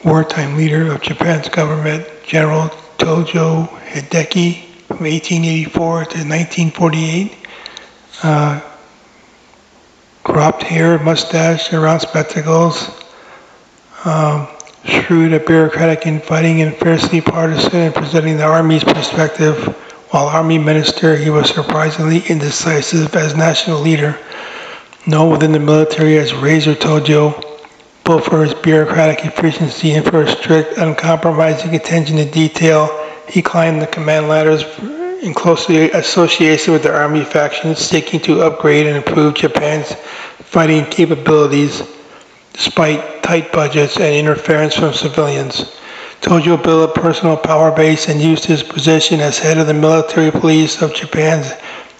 wartime leader of Japan's government, General Tojo Hideki, from 1884 to 1948. Cropped hair, mustache, and round spectacles. Shrewd at bureaucratic infighting and fiercely partisan in presenting the Army's perspective. While Army Minister, he was surprisingly indecisive as national leader. Known within the military as Razor Tojo, both for his bureaucratic efficiency and for his strict, uncompromising attention to detail, he climbed the command ladders in close association with the Army factions, seeking to upgrade and improve Japan's fighting capabilities despite tight budgets and interference from civilians. Tojo built a personal power base and used his position as head of the military police of Japan's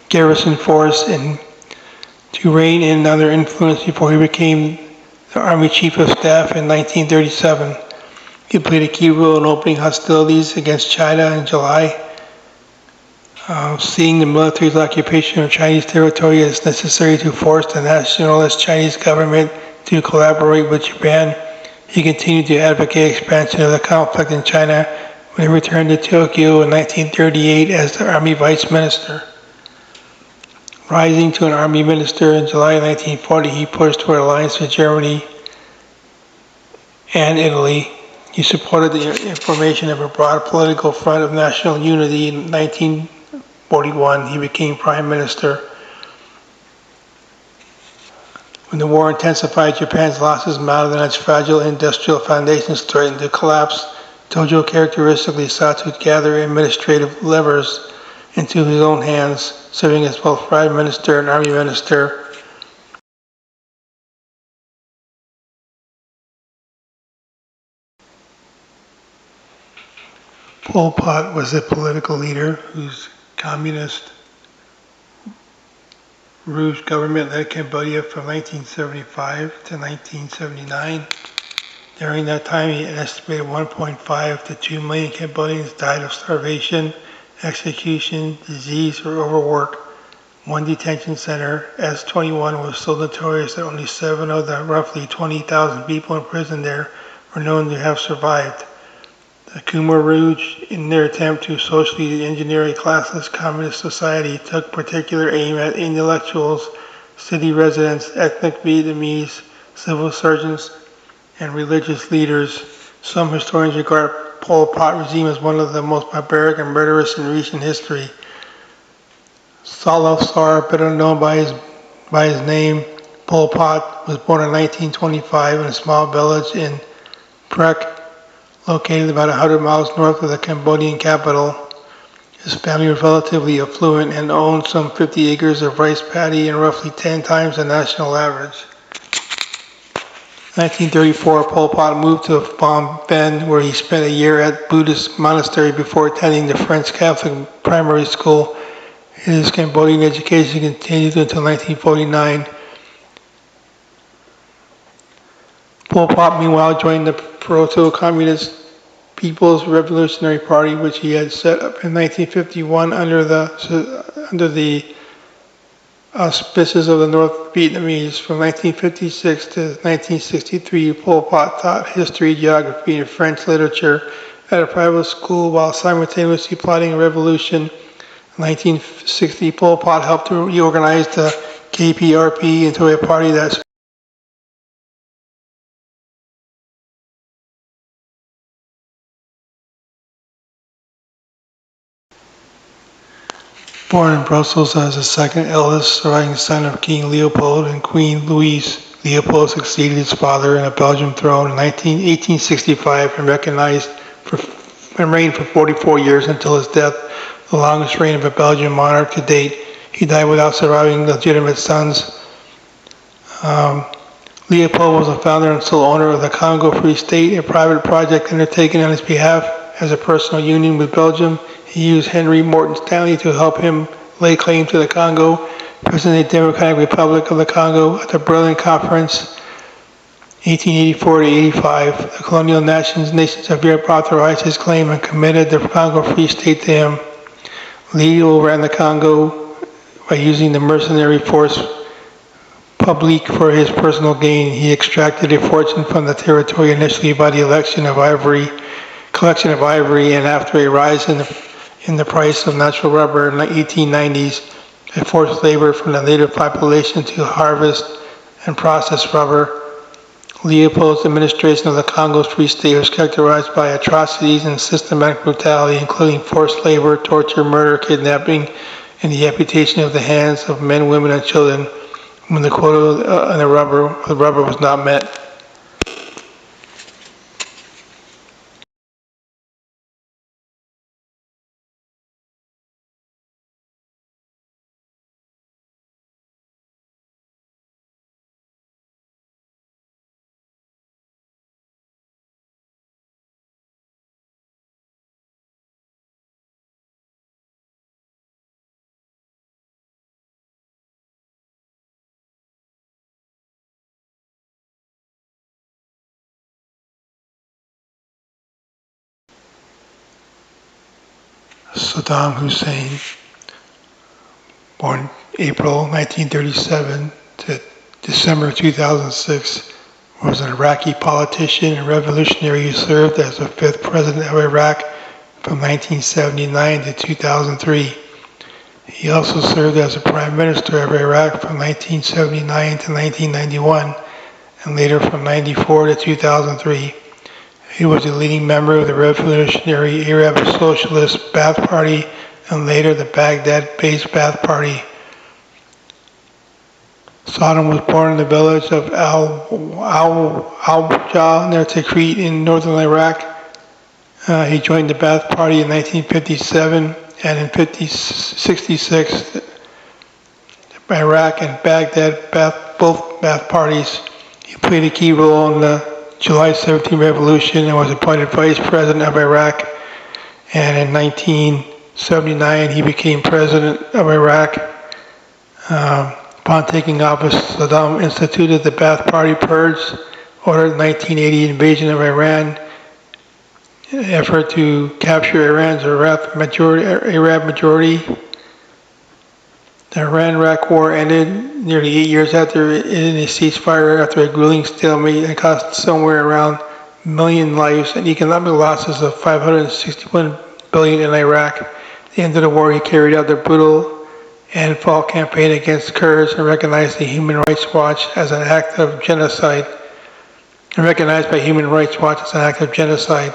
garrison force and to rein in other influence before he became the Army Chief of Staff in 1937. He played a key role in opening hostilities against China in July, seeing the military's occupation of Chinese territory as necessary to force the nationalist Chinese government to collaborate with Japan. He continued to advocate expansion of the conflict in China when he returned to Tokyo in 1938 as the Army Vice Minister. Rising to an Army Minister in July 1940, he pushed for an alliance with Germany and Italy. He supported the formation of a broad political front of national unity. In 1941, he became Prime Minister. When the war intensified, Japan's losses mounted and its fragile industrial foundations threatened to collapse. Tojo characteristically sought to gather administrative levers into his own hands, serving as both Prime Minister and Army Minister. Pol Pot was a political leader whose communist Rouge government led Cambodia from 1975 to 1979. During that time, an estimated 1.5 to 2 million Cambodians died of starvation, execution, disease, or overwork. One detention center, S-21, was so notorious that only 7 of the roughly 20,000 people imprisoned there were known to have survived. The Khmer Rouge, in their attempt to socially engineer a classless communist society, took particular aim at intellectuals, city residents, ethnic Vietnamese, civil servants, and religious leaders. Some historians regard Pol Pot regime as one of the most barbaric and murderous in recent history. Saloth Sar, better known by his name, Pol Pot, was born in 1925 in a small village in Prek, located about 100 miles north of the Cambodian capital. His family was relatively affluent and owned some 50 acres of rice paddy and roughly 10 times the national average. In 1934, Pol Pot moved to Phnom Penh, where he spent a year at Buddhist monastery before attending the French Catholic primary school. His Cambodian education continued until 1949. Pol Pot, meanwhile, joined the Proto-Communist People's Revolutionary Party, which he had set up in 1951 under the auspices of the North Vietnamese. From 1956 to 1963, Pol Pot taught history, geography, and French literature at a private school while simultaneously plotting a revolution. In 1960, Pol Pot helped to reorganize the KPRP into a party that born in Brussels as the second eldest surviving son of King Leopold and Queen Louise, Leopold succeeded his father in a Belgian throne in 1865 and reigned for 44 years until his death, the longest reign of a Belgian monarch to date. He died without surviving legitimate sons. Leopold was the founder and sole owner of the Congo Free State, a private project undertaken on his behalf as a personal union with Belgium. He used Henry Morton Stanley to help him lay claim to the Congo. President of the Democratic Republic of the Congo at the Berlin Conference, 1884 to 85, the colonial nations of Europe authorized his claim and committed the Congo Free State to him. Leo ran the Congo by using the mercenary force public for his personal gain. He extracted a fortune from the territory initially by the collection of ivory, and after a rise in the price of natural rubber in the 1890s, a forced labor from the native population to harvest and process rubber. Leopold's administration of the Congo Free State was characterized by atrocities and systematic brutality, including forced labor, torture, murder, kidnapping, and the amputation of the hands of men, women, and children when the quota on the rubber was not met. Saddam Hussein, born April 1937 to December 2006, was an Iraqi politician and revolutionary who served as the fifth president of Iraq from 1979 to 2003. He also served as the prime minister of Iraq from 1979 to 1991, and later from 1994 to 2003. He was a leading member of the revolutionary Arab Socialist Ba'ath Party and later the Baghdad-based Ba'ath Party. Saddam was born in the village of Al-Jah near Tikrit in northern Iraq. He joined the Ba'ath Party in 1957, and in 1966, Iraq and Baghdad, both Ba'ath parties. He played a key role in the July 17 revolution and was appointed vice president of Iraq. And in 1979, he became president of Iraq. Upon taking office, Saddam instituted the Ba'ath Party purge, ordered the 1980 invasion of Iran, in an effort to capture Iran's Arab majority. The Iran-Iraq War ended nearly 8 years after ending a ceasefire after a grueling stalemate and cost somewhere around a million lives and economic losses of $561 billion in Iraq. At the end of the war, he carried out the brutal and fall campaign against Kurds and recognized the Human Rights Watch as an act of genocide. Recognized by Human Rights Watch as an act of genocide.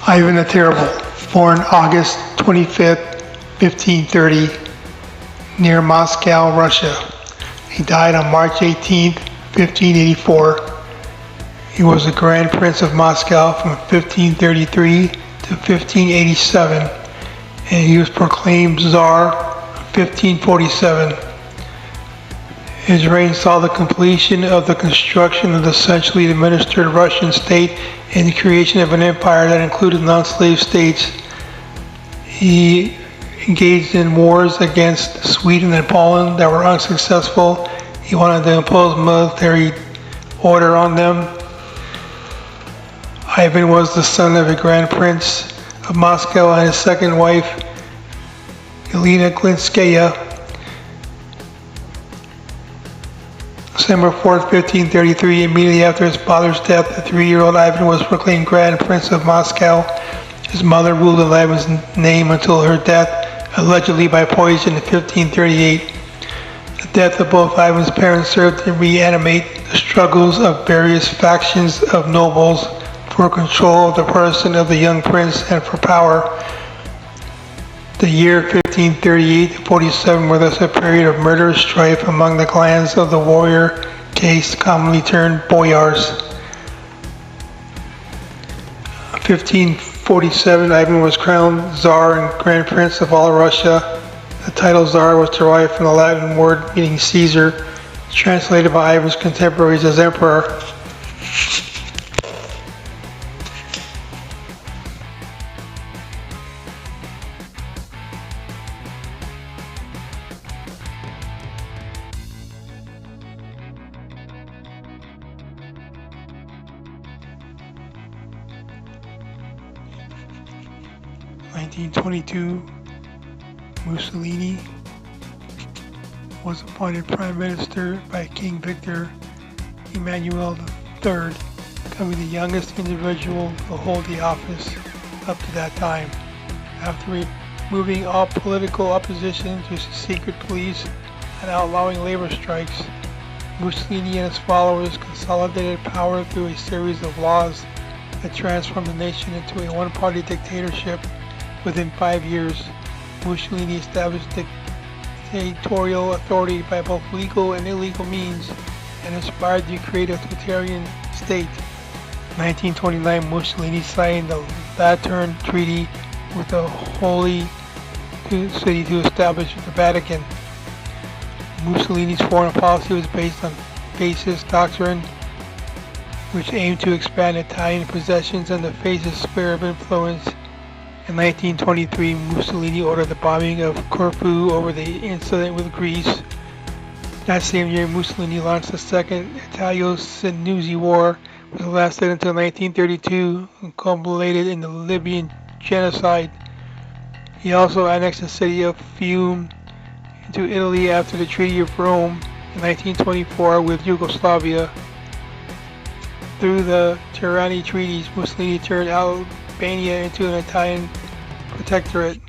Ivan the Terrible, born August 25th, 1530, near Moscow, Russia. He died on March 18th, 1584. He was the Grand Prince of Moscow from 1533 to 1587, and he was proclaimed Tsar in 1547. His reign saw the completion of the construction of the centrally administered Russian state and the creation of an empire that included non-slave states. He engaged in wars against Sweden and Poland that were unsuccessful. He wanted to impose military order on them. Ivan was the son of a Grand Prince of Moscow and his second wife, Elena Glinskaya. December 4th, 1533, immediately after his father's death, the 3-year-old Ivan was proclaimed Grand Prince of Moscow. His mother ruled in Ivan's name until her death, allegedly by poison, in 1538. The death of both Ivan's parents served to reanimate the struggles of various factions of nobles for control of the person of the young prince and for power. The year 1538 to 47 were thus a period of murderous strife among the clans of the warrior caste, commonly termed boyars. 1547, Ivan was crowned Tsar and Grand Prince of all Russia. The title Tsar was derived from the Latin word meaning Caesar, translated by Ivan's contemporaries as Emperor. 1922, Mussolini was appointed Prime Minister by King Victor Emmanuel III, becoming the youngest individual to hold the office up to that time. After removing all political opposition to secret police and outlawing labor strikes, Mussolini and his followers consolidated power through a series of laws that transformed the nation into a one-party dictatorship. Within 5 years, Mussolini established dictatorial authority by both legal and illegal means and inspired the create a totalitarian state. In 1929, Mussolini signed the Lateran Treaty with the Holy City to establish the Vatican. Mussolini's foreign policy was based on fascist doctrine, which aimed to expand Italian possessions and the fascist sphere of influence. In 1923, Mussolini ordered the bombing of Corfu over the incident with Greece. That same year, Mussolini launched the Second Italo-Senussi War, which lasted until 1932 and culminated in the Libyan genocide. He also annexed the city of Fiume into Italy after the Treaty of Rome in 1924 with Yugoslavia. Through the Tirani treaties, Mussolini turned Albania into an Italian protectorate.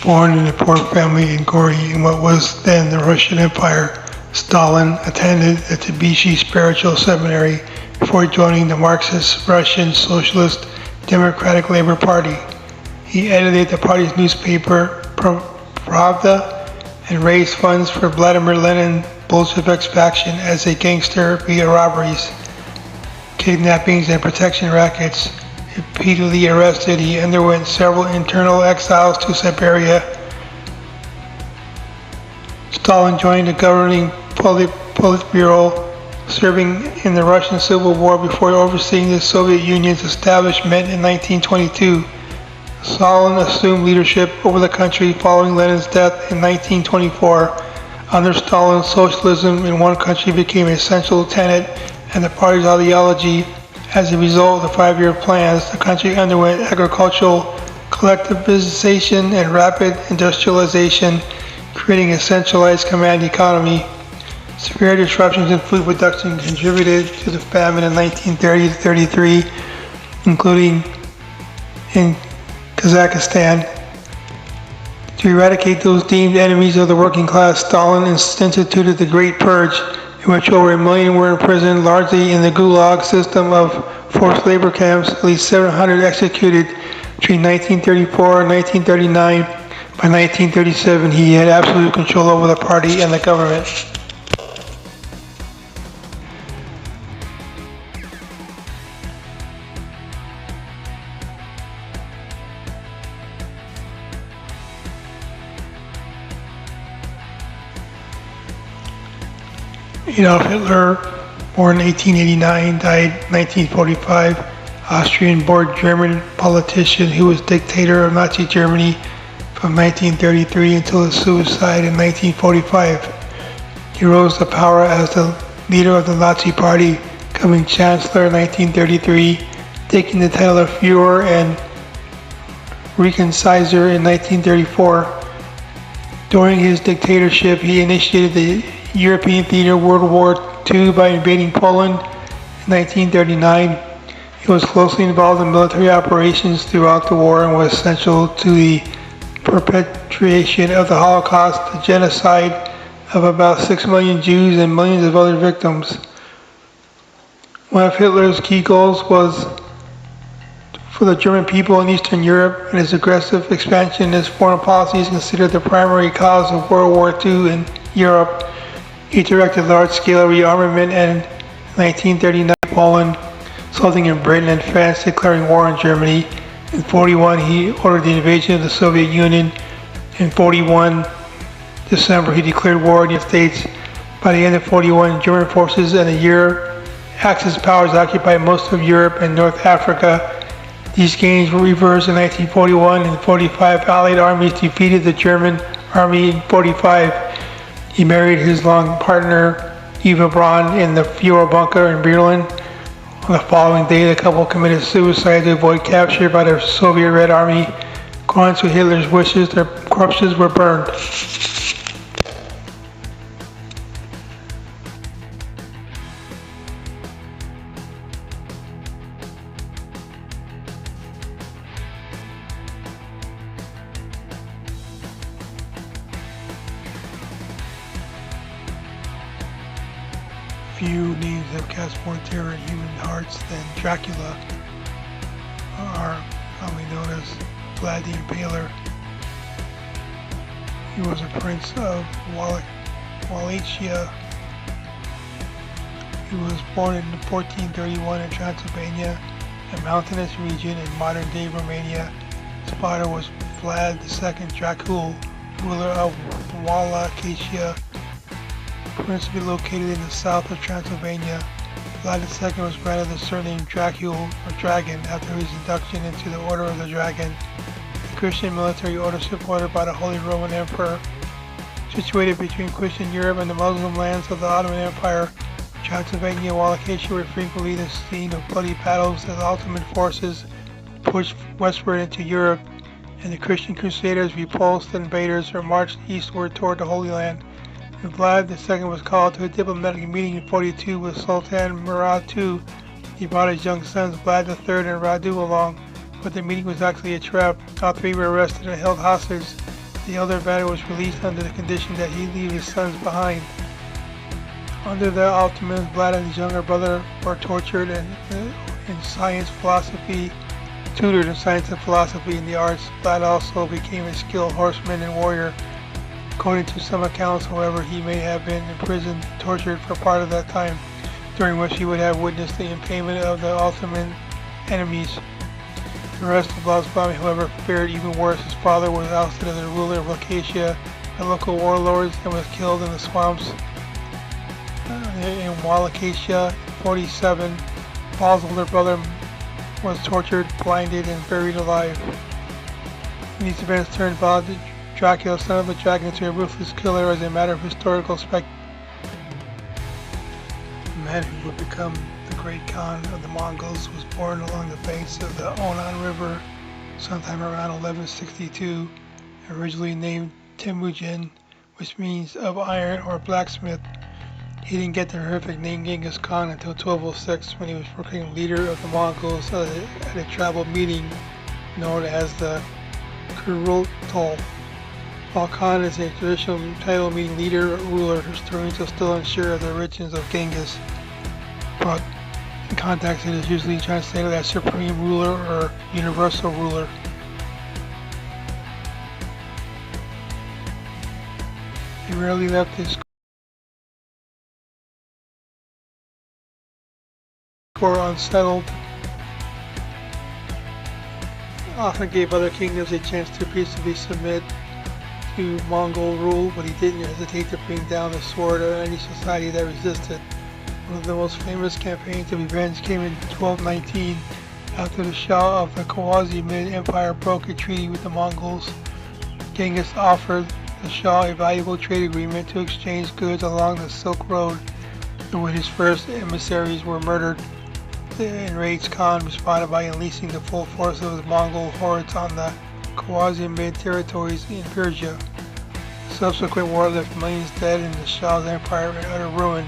Born in a poor family in Gori in what was then the Russian Empire, Stalin attended the Tbilisi Spiritual Seminary before joining the Marxist Russian Socialist Democratic Labor Party. He edited the party's newspaper, Pravda, and raised funds for Vladimir Lenin Bolshevik's faction as a gangster via robberies, kidnappings, and protection rackets. Repeatedly arrested, he underwent several internal exiles to Siberia. Stalin joined the governing Politburo, serving in the Russian Civil War before overseeing the Soviet Union's establishment in 1922. Stalin assumed leadership over the country following Lenin's death in 1924. Under Stalin, socialism in one country became a central tenet and the party's ideology. As a result of the 5-year plans, the country underwent agricultural collectivization and rapid industrialization, creating a centralized command economy. Severe disruptions in food production contributed to the famine in 1930-33, including in Kazakhstan. To eradicate those deemed enemies of the working class, Stalin instituted the Great Purge, in which over 1 million were imprisoned, largely in the Gulag system of forced labor camps, at least 700 executed between 1934 and 1939. By 1937, he had absolute control over the party and the government. Adolf Hitler, born in 1889, died 1945, Austrian-born German politician who was dictator of Nazi Germany from 1933 until his suicide in 1945. He rose to power as the leader of the Nazi Party, becoming Chancellor in 1933, taking the title of Führer and Reichskaiser in 1934. During his dictatorship, he initiated the European theater World War II by invading Poland in 1939. He was closely involved in military operations throughout the war and was essential to the perpetration of the Holocaust, the genocide of about 6 million Jews and millions of other victims. One of Hitler's key goals was for the German people in Eastern Europe, and his aggressive expansion in his foreign policy is considered the primary cause of World War II in Europe. He directed large-scale rearmament in 1939 in Poland, resulting in Britain and France declaring war on Germany. In 1941, he ordered the invasion of the Soviet Union, In 41 December, he declared war on the United States. By the end of 41, German forces and the Axis powers occupied most of Europe and North Africa. These gains were reversed in 1941 and 45. Allied armies defeated the German army in 45. He married his long partner Eva Braun in the Fuhrer bunker in Berlin. On the following day, the couple committed suicide to avoid capture by the Soviet Red Army. According to Hitler's wishes, their corpses were burned. Few names have cast more terror in human hearts than Dracula, are commonly known as Vlad the Impaler. He was a prince of Wallachia. He was born in 1431 in Transylvania, a mountainous region in modern-day Romania. His father was Vlad II Dracul, ruler of Wallachia, principally located in the south of Transylvania. Vlad II was granted the surname Dracul, or Dragon, after his induction into the Order of the Dragon, a Christian military order supported by the Holy Roman Emperor. Situated between Christian Europe and the Muslim lands of the Ottoman Empire, Transylvania and Wallachia were frequently the scene of bloody battles as Ottoman forces pushed westward into Europe, and the Christian Crusaders repulsed the invaders or marched eastward toward the Holy Land. When Vlad II was called to a diplomatic meeting in 42 with Sultan Murad II, he brought his young sons Vlad III and Radu along, but the meeting was actually a trap. All three were arrested and held hostage. The elder Vlad was released under the condition that he leave his sons behind. Under the Ottomans, Vlad and his younger brother were tortured in science, philosophy, tutored in science and philosophy and the arts. Vlad also became a skilled horseman and warrior. According to some accounts, however, he may have been imprisoned, tortured for part of that time, during which he would have witnessed the impalement of the Ottoman enemies. The rest of Vlad's family, however, fared even worse. His father was ousted as the ruler of Wallachia by local warlords and was killed in the swamps in Wallachia. In 47, Vlad's older brother was tortured, blinded, and buried alive. These events turned Vlad Dracula, son of the dragon, into a ruthless killer as a matter of historical spectacle. The man who would become the great Khan of the Mongols was born along the banks of the Onan River sometime around 1162, originally named Temujin, which means of iron or blacksmith. He didn't get the horrific name Genghis Khan until 1206, when he was proclaimed leader of the Mongols at a tribal meeting known as the Kurultol. While Khan is a traditional title meaning leader or ruler, historians are still unsure of the origins of Genghis, but in context it is usually translated as supreme ruler or universal ruler. He rarely left his core unsettled, often gave other kingdoms a chance to peacefully submit to Mongol rule, but he didn't hesitate to bring down the sword on any society that resisted. One of the most famous campaigns of revenge came in 1219, after the Shah of the Khwarizmid Empire broke a treaty with the Mongols. Genghis offered the Shah a valuable trade agreement to exchange goods along the Silk Road, and when his first emissaries were murdered, the enraged Khan responded by unleashing the full force of his Mongol hordes on the Khwarizmid territories in Persia. The subsequent war left millions dead and the Shah's empire in utter ruin,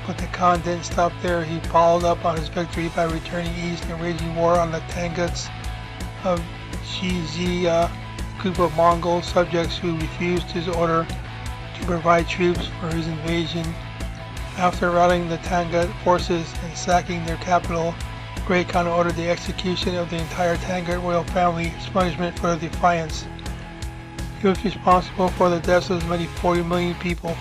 but the Khan didn't stop there. He followed up on his victory by returning east and waging war on the Tanguts of Jizya, a group of Mongol subjects who refused his order to provide troops for his invasion. After routing the Tangut forces and sacking their capital, Great Khan ordered the execution of the entire Tangut royal family as punishment for their defiance. He was responsible for the deaths of as many 40 million people.